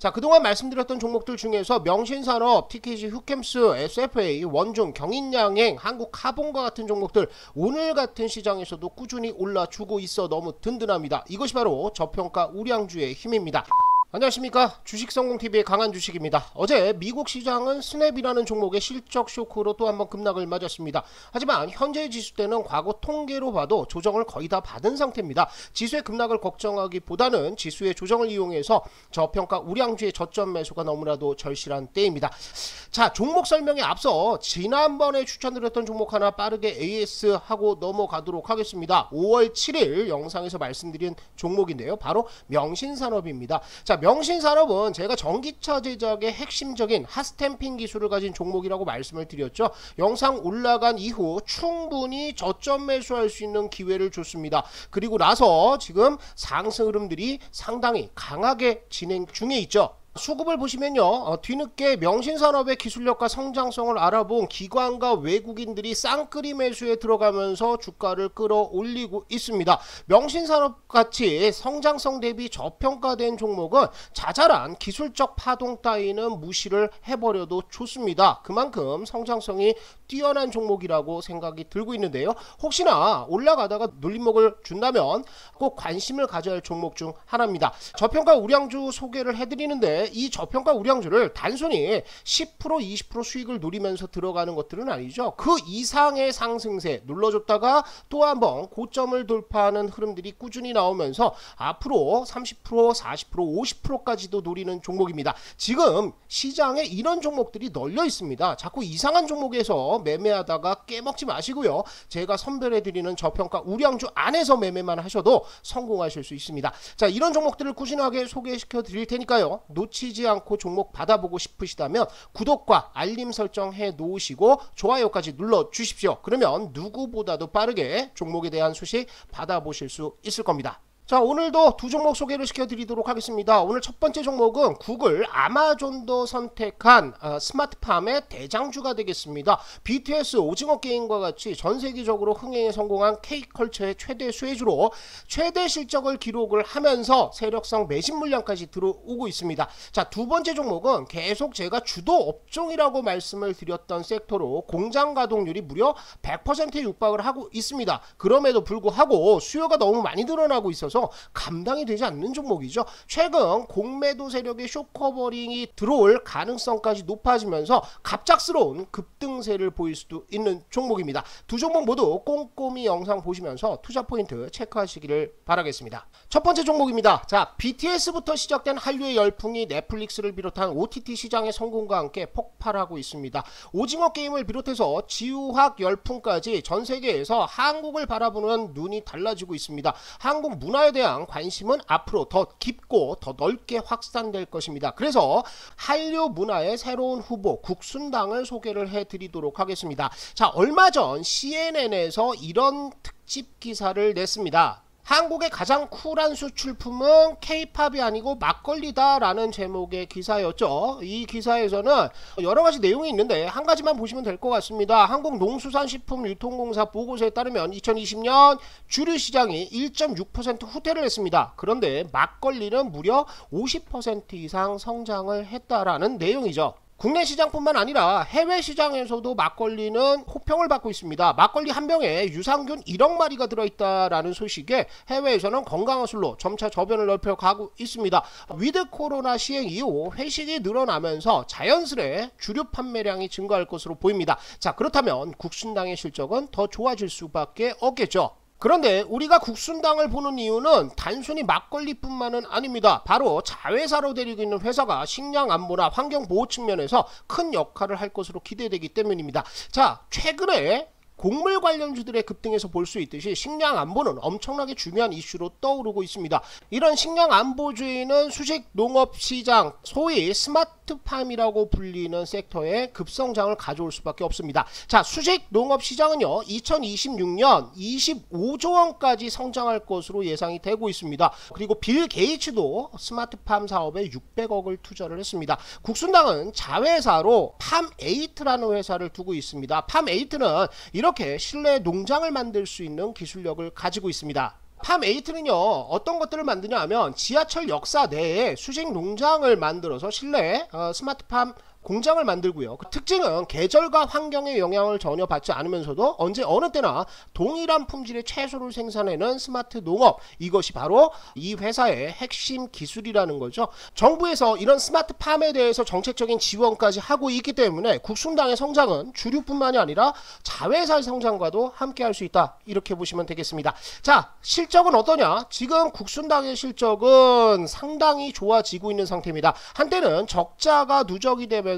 자, 그동안 말씀드렸던 종목들 중에서 명신산업, TKG, 휴캠스, SFA, 원중, 경인양행, 한국카본과 같은 종목들 오늘 같은 시장에서도 꾸준히 올라주고 있어 너무 든든합니다. 이것이 바로 저평가 우량주의 힘입니다. 안녕하십니까, 주식성공TV의 강한주식입니다. 어제 미국 시장은 스냅이라는 종목의 실적 쇼크로 또 한번 급락을 맞았습니다. 하지만 현재 지수대는 과거 통계로 봐도 조정을 거의 다 받은 상태입니다. 지수의 급락을 걱정하기보다는 지수의 조정을 이용해서 저평가 우량주의 저점 매수가 너무나도 절실한 때입니다. 자, 종목 설명에 앞서 지난번에 추천드렸던 종목 하나 빠르게 AS 하고 넘어가도록 하겠습니다. 5월 7일 영상에서 말씀드린 종목인데요, 바로 명신산업입니다. 자, 명신산업은 제가 전기차 제작의 핵심적인 핫스탬핑 기술을 가진 종목이라고 말씀을 드렸죠. 영상 올라간 이후 충분히 저점 매수할 수 있는 기회를 줬습니다. 그리고 나서 지금 상승 흐름들이 상당히 강하게 진행 중에 있죠. 수급을 보시면요, 뒤늦게 명신산업의 기술력과 성장성을 알아본 기관과 외국인들이 쌍끌이 매수에 들어가면서 주가를 끌어올리고 있습니다. 명신산업같이 성장성 대비 저평가된 종목은 자잘한 기술적 파동 따위는 무시를 해버려도 좋습니다. 그만큼 성장성이 뛰어난 종목이라고 생각이 들고 있는데요, 혹시나 올라가다가 눌림목을 준다면 꼭 관심을 가져야 할 종목 중 하나입니다. 저평가 우량주 소개를 해드리는데 이 저평가 우량주를 단순히 10% 20% 수익을 노리면서 들어가는 것들은 아니죠. 그 이상의 상승세 눌러줬다가 또 한번 고점을 돌파하는 흐름들이 꾸준히 나오면서 앞으로 30% 40% 50%까지도 노리는 종목입니다. 지금 시장에 이런 종목들이 널려 있습니다. 자꾸 이상한 종목에서 매매하다가 깨먹지 마시고요, 제가 선별해드리는 저평가 우량주 안에서 매매만 하셔도 성공하실 수 있습니다. 자, 이런 종목들을 꾸준하게 소개시켜 드릴 테니까요, 놓치지 않고 종목 받아보고 싶으시다면 구독과 알림 설정 해 놓으시고 좋아요까지 눌러 주십시오. 그러면 누구보다도 빠르게 종목에 대한 소식 받아보실 수 있을 겁니다. 자, 오늘도 두 종목 소개를 시켜드리도록 하겠습니다. 오늘 첫 번째 종목은 구글, 아마존도 선택한 스마트팜의 대장주가 되겠습니다. BTS, 오징어 게임과 같이 전 세계적으로 흥행에 성공한 K컬처의 최대 수혜주로 최대 실적을 기록을 하면서 세력성 매집 물량까지 들어오고 있습니다. 자, 두 번째 종목은 계속 제가 주도 업종이라고 말씀을 드렸던 섹터로 공장 가동률이 무려 100%에 육박을 하고 있습니다. 그럼에도 불구하고 수요가 너무 많이 늘어나고 있어서 감당이 되지 않는 종목이죠. 최근 공매도 세력의 숏커버링이 들어올 가능성까지 높아지면서 갑작스러운 급등세를 보일 수도 있는 종목입니다. 두 종목 모두 꼼꼼히 영상 보시면서 투자 포인트 체크하시기를 바라겠습니다. 첫 번째 종목입니다. 자, BTS부터 시작된 한류의 열풍이 넷플릭스를 비롯한 OTT 시장의 성공과 함께 폭발하고 있습니다. 오징어 게임을 비롯해서 지우학 열풍까지 전 세계에서 한국을 바라보는 눈이 달라지고 있습니다. 한국 문화에 대한 관심은 앞으로 더 깊고 더 넓게 확산될 것입니다. 그래서 한류 문화의 새로운 후보 국순당을 소개를 해드리도록 하겠습니다. 자, 얼마 전 CNN에서 이런 특집 기사를 냈습니다. 한국의 가장 쿨한 수출품은 K-팝이 아니고 막걸리다 라는 제목의 기사였죠. 이 기사에서는 여러가지 내용이 있는데 한 가지만 보시면 될 것 같습니다. 한국농수산식품유통공사 보고서에 따르면 2020년 주류시장이 1.6% 후퇴를 했습니다. 그런데 막걸리는 무려 50% 이상 성장을 했다라는 내용이죠. 국내 시장뿐만 아니라 해외 시장에서도 막걸리는 호평을 받고 있습니다. 막걸리 한 병에 유산균 1억 마리가 들어있다라는 소식에 해외에서는 건강한 술로 점차 저변을 넓혀가고 있습니다. 위드 코로나 시행 이후 회식이 늘어나면서 자연스레 주류 판매량이 증가할 것으로 보입니다. 자, 그렇다면 국순당의 실적은 더 좋아질 수밖에 없겠죠. 그런데 우리가 국순당을 보는 이유는 단순히 막걸리뿐만은 아닙니다. 바로 자회사로 데리고 있는 회사가 식량 안보나 환경보호 측면에서 큰 역할을 할 것으로 기대되기 때문입니다. 자, 최근에 곡물 관련주들의 급등에서 볼 수 있듯이 식량 안보는 엄청나게 중요한 이슈로 떠오르고 있습니다. 이런 식량 안보주의는 수직 농업시장, 소위 스마트팜이라고 불리는 섹터에 급성장을 가져올 수밖에 없습니다. 자, 수직 농업시장은요 2026년 25조 원까지 성장할 것으로 예상이 되고 있습니다. 그리고 빌 게이츠도 스마트팜 사업에 600억을 투자를 했습니다. 국순당은 자회사로 팜8라는 회사를 두고 있습니다. 팜8는 이렇게 실내 농장을 만들 수 있는 기술력을 가지고 있습니다. 팜8는요 어떤 것들을 만드냐 하면 지하철 역사 내에 수직 농장을 만들어서 실내 스마트팜 공장을 만들고요. 그 특징은 계절과 환경의 영향을 전혀 받지 않으면서도 언제 어느 때나 동일한 품질의 채소를 생산해내는 스마트 농업, 이것이 바로 이 회사의 핵심 기술이라는 거죠. 정부에서 이런 스마트팜에 대해서 정책적인 지원까지 하고 있기 때문에 국순당의 성장은 주류뿐만이 아니라 자회사의 성장과도 함께 할 수 있다, 이렇게 보시면 되겠습니다. 자, 실적은 어떠냐? 지금 국순당의 실적은 상당히 좋아지고 있는 상태입니다. 한때는 적자가 누적이 되면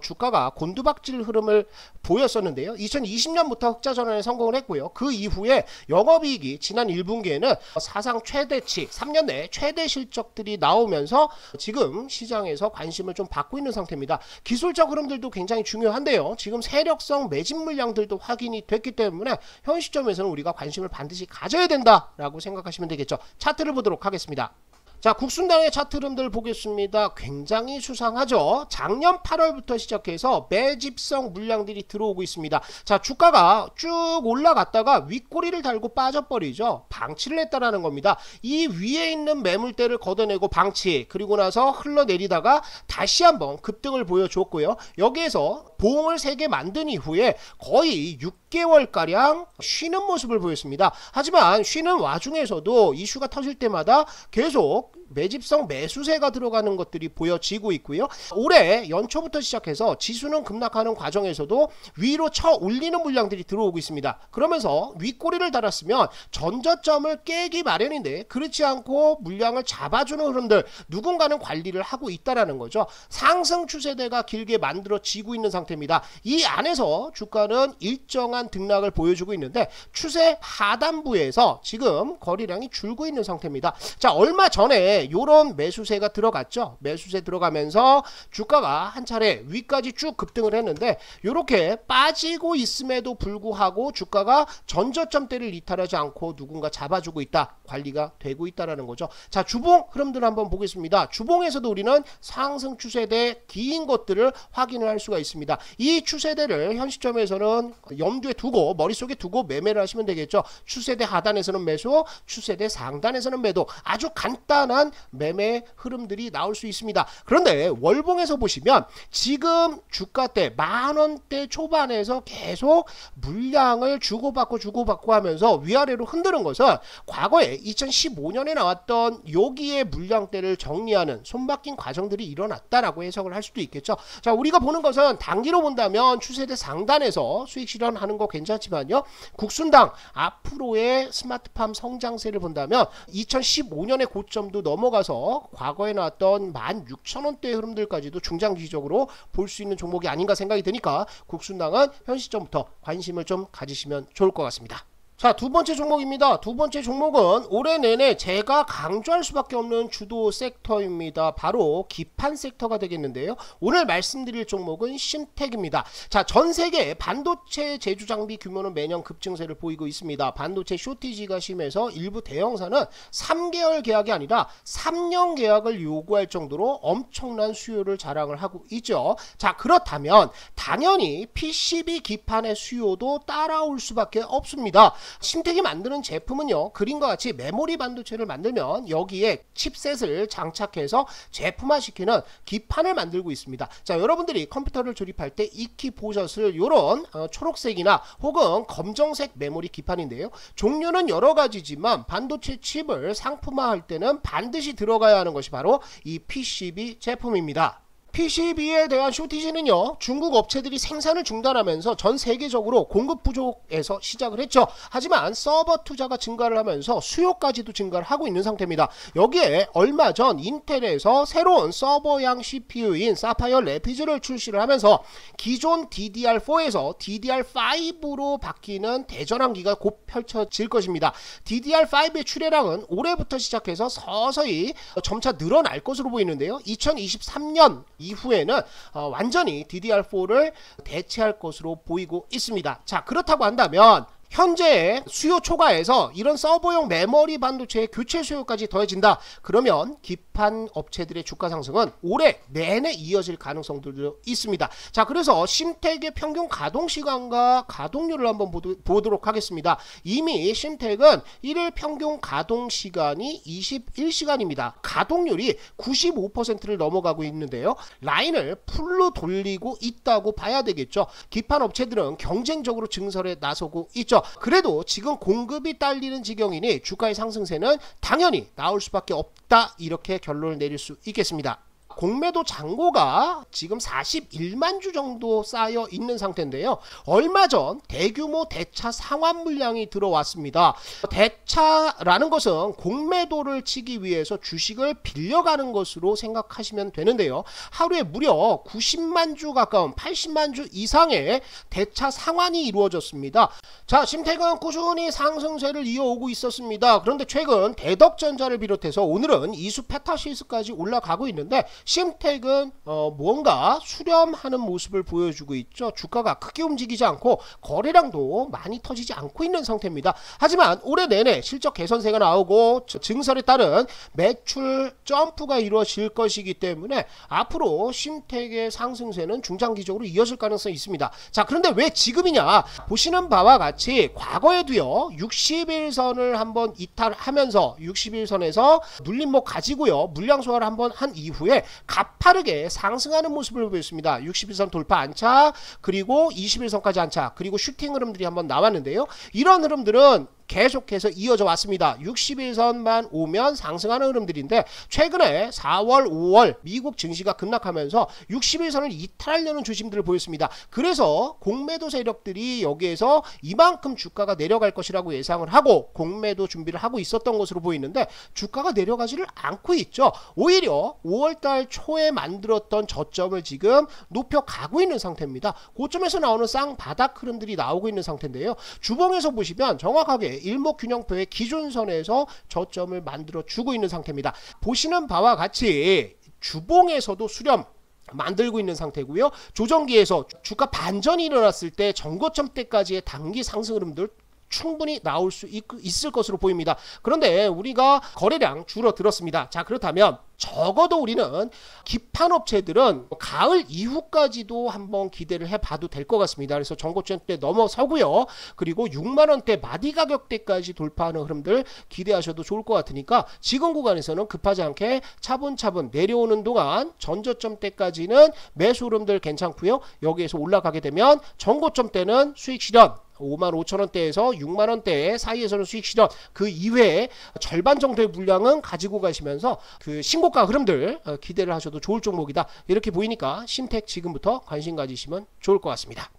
주가가 곤두박질 흐름을 보였었는데요. 2020년부터 흑자 전환에 성공을 했고요. 그 이후에 영업이익이 지난 1분기에는 사상 최대치, 3년 내 최대 실적들이 나오면서 지금 시장에서 관심을 좀 받고 있는 상태입니다. 기술적 흐름들도 굉장히 중요한데요. 지금 세력성 매집 물량들도 확인이 됐기 때문에 현 시점에서는 우리가 관심을 반드시 가져야 된다라고 생각하시면 되겠죠. 차트를 보도록 하겠습니다. 자, 국순당의 차트 흐름들 보겠습니다. 굉장히 수상하죠. 작년 8월부터 시작해서 매집성 물량들이 들어오고 있습니다. 자, 주가가 쭉 올라갔다가 윗꼬리를 달고 빠져버리죠. 방치를 했다라는 겁니다. 이 위에 있는 매물대를 걷어내고 방치, 그리고 나서 흘러내리다가 다시 한번 급등을 보여줬고요. 여기에서 보험을 3개 만든 이후에 거의 6개월가량 쉬는 모습을 보였습니다. 하지만 쉬는 와중에서도 이슈가 터질 때마다 계속 매집성 매수세가 들어가는 것들이 보여지고 있고요. 올해 연초부터 시작해서 지수는 급락하는 과정에서도 위로 쳐 올리는 물량들이 들어오고 있습니다. 그러면서 윗꼬리를 달았으면 전저점을 깨기 마련인데 그렇지 않고 물량을 잡아주는 흐름들, 누군가는 관리를 하고 있다라는 거죠. 상승 추세대가 길게 만들어지고 있는 상태입니다. 이 안에서 주가는 일정한 등락을 보여주고 있는데 추세 하단부에서 지금 거래량이 줄고 있는 상태입니다. 자, 얼마 전에 요런 매수세가 들어갔죠. 매수세 들어가면서 주가가 한 차례 위까지 쭉 급등을 했는데 요렇게 빠지고 있음에도 불구하고 주가가 전저점대를 이탈하지 않고 누군가 잡아주고 있다, 관리가 되고 있다라는 거죠. 자, 주봉 흐름들 한번 보겠습니다. 주봉에서도 우리는 상승 추세대 긴 것들을 확인을 할 수가 있습니다. 이 추세대를 현 시점에서는 염두에 두고 머릿속에 두고 매매를 하시면 되겠죠. 추세대 하단에서는 매수, 추세대 상단에서는 매도, 아주 간단한 매매 흐름들이 나올 수 있습니다. 그런데 월봉에서 보시면 지금 주가대 만원대 초반에서 계속 물량을 주고받고 하면서 위아래로 흔드는 것은 과거에 2015년에 나왔던 여기에 물량대를 정리하는 손바뀐 과정들이 일어났다라고 해석을 할 수도 있겠죠. 자, 우리가 보는 것은 단기로 본다면 추세대 상단에서 수익 실현하는 거 괜찮지만요, 국순당 앞으로의 스마트팜 성장세를 본다면 2015년의 고점도 넘어가서 과거에 나왔던 16,000원대의 흐름들까지도 중장기적으로 볼 수 있는 종목이 아닌가 생각이 드니까 국순당은 현 시점부터 관심을 좀 가지시면 좋을 것 같습니다. 자, 두 번째 종목입니다. 두 번째 종목은 올해 내내 제가 강조할 수밖에 없는 주도 섹터입니다. 바로 기판 섹터가 되겠는데요. 오늘 말씀드릴 종목은 심텍입니다. 자, 전 세계 반도체 제조 장비 규모는 매년 급증세를 보이고 있습니다. 반도체 쇼티지가 심해서 일부 대형사는 3개월 계약이 아니라 3년 계약을 요구할 정도로 엄청난 수요를 자랑을 하고 있죠. 자, 그렇다면 당연히 PCB 기판의 수요도 따라올 수밖에 없습니다. 심텍이 만드는 제품은요, 그림과 같이 메모리 반도체를 만들면 여기에 칩셋을 장착해서 제품화시키는 기판을 만들고 있습니다. 자, 여러분들이 컴퓨터를 조립할 때 익히 보셨을 요런 초록색이나 혹은 검정색 메모리 기판인데요. 종류는 여러 가지지만 반도체 칩을 상품화할 때는 반드시 들어가야 하는 것이 바로 이 PCB 제품입니다. PCB에 대한 쇼티지는요, 중국 업체들이 생산을 중단하면서 전 세계적으로 공급 부족에서 시작을 했죠. 하지만 서버 투자가 증가를 하면서 수요까지도 증가를 하고 있는 상태입니다. 여기에 얼마 전 인텔에서 새로운 서버형 CPU인 사파이어 레피즈를 출시를 하면서 기존 DDR4에서 DDR5로 바뀌는 대전환기가 곧 펼쳐질 것입니다. DDR5의 출하량은 올해부터 시작해서 서서히 점차 늘어날 것으로 보이는데요. 2023년 이후에는 완전히 DDR4를 대체할 것으로 보이고 있습니다. 자, 그렇다고 한다면 현재의 수요 초과에서 이런 서버용 메모리 반도체의 교체 수요까지 더해진다. 그러면 기판 기판 업체들의 주가 상승은 올해 내내 이어질 가능성들도 있습니다. 자, 그래서 심택의 평균 가동시간과 가동률을 한번 보도록 하겠습니다. 이미 심택은 1일 평균 가동시간이 21시간입니다. 가동률이 95%를 넘어가고 있는데요. 라인을 풀로 돌리고 있다고 봐야 되겠죠. 기판 업체들은 경쟁적으로 증설에 나서고 있죠. 그래도 지금 공급이 딸리는 지경이니 주가의 상승세는 당연히 나올 수밖에 없다, 이렇게 결론을 내릴 수 있겠습니다. 공매도 잔고가 지금 41만 주 정도 쌓여 있는 상태인데요. 얼마 전 대규모 대차 상환 물량이 들어왔습니다. 대차라는 것은 공매도를 치기 위해서 주식을 빌려가는 것으로 생각하시면 되는데요. 하루에 무려 90만 주 가까운 80만 주 이상의 대차 상환이 이루어졌습니다. 자, 심택은 꾸준히 상승세를 이어오고 있었습니다. 그런데 최근 대덕전자를 비롯해서 오늘은 이수 페타시스까지 올라가고 있는데, 심택은 뭔가 수렴하는 모습을 보여주고 있죠. 주가가 크게 움직이지 않고 거래량도 많이 터지지 않고 있는 상태입니다. 하지만 올해 내내 실적 개선세가 나오고 증설에 따른 매출 점프가 이루어질 것이기 때문에 앞으로 심택의 상승세는 중장기적으로 이어질 가능성이 있습니다. 자, 그런데 왜 지금이냐? 보시는 바와 같이 과거에도요, 60일선을 한번 이탈하면서 60일선에서 눌림목 가지고요, 물량 소화를 한번 한 이후에 가파르게 상승하는 모습을 보였습니다. 61선 돌파 안착, 그리고 21선까지 안착, 그리고 슈팅 흐름들이 한번 나왔는데요. 이런 흐름들은 계속해서 이어져 왔습니다. 61선만 오면 상승하는 흐름들인데, 최근에 4월, 5월 미국 증시가 급락하면서 61선을 이탈하려는 조짐들을 보였습니다. 그래서 공매도 세력들이 여기에서 이만큼 주가가 내려갈 것이라고 예상을 하고 공매도 준비를 하고 있었던 것으로 보이는데, 주가가 내려가지를 않고 있죠. 오히려 5월달 초에 만들었던 저점을 지금 높여가고 있는 상태입니다. 고점에서 나오는 쌍바닥 흐름들이 나오고 있는 상태인데요. 주봉에서 보시면 정확하게 일목균형표의 기준선에서 저점을 만들어 주고 있는 상태입니다. 보시는 바와 같이 주봉에서도 수렴 만들고 있는 상태고요. 조정기에서 주가 반전이 일어났을 때 전고점 때까지의 단기 상승 흐름들 충분히 나올 수 있을 것으로 보입니다. 그런데 우리가 거래량 줄어들었습니다. 자, 그렇다면 적어도 우리는 기판 업체들은 가을 이후까지도 한번 기대를 해봐도 될 것 같습니다. 그래서 전고점 때 넘어서고요. 그리고 6만원대 마디 가격대까지 돌파하는 흐름들 기대하셔도 좋을 것 같으니까 지금 구간에서는 급하지 않게 차분차분 내려오는 동안 전저점 때까지는 매수 흐름들 괜찮고요. 여기에서 올라가게 되면 전고점 때는 수익 실현, 55,000원대에서 6만원대 사이에서는 수익 실현, 그 이외에 절반 정도의 물량은 가지고 가시면서 그 신고가 흐름들 기대를 하셔도 좋을 종목이다, 이렇게 보이니까 심택 지금부터 관심 가지시면 좋을 것 같습니다.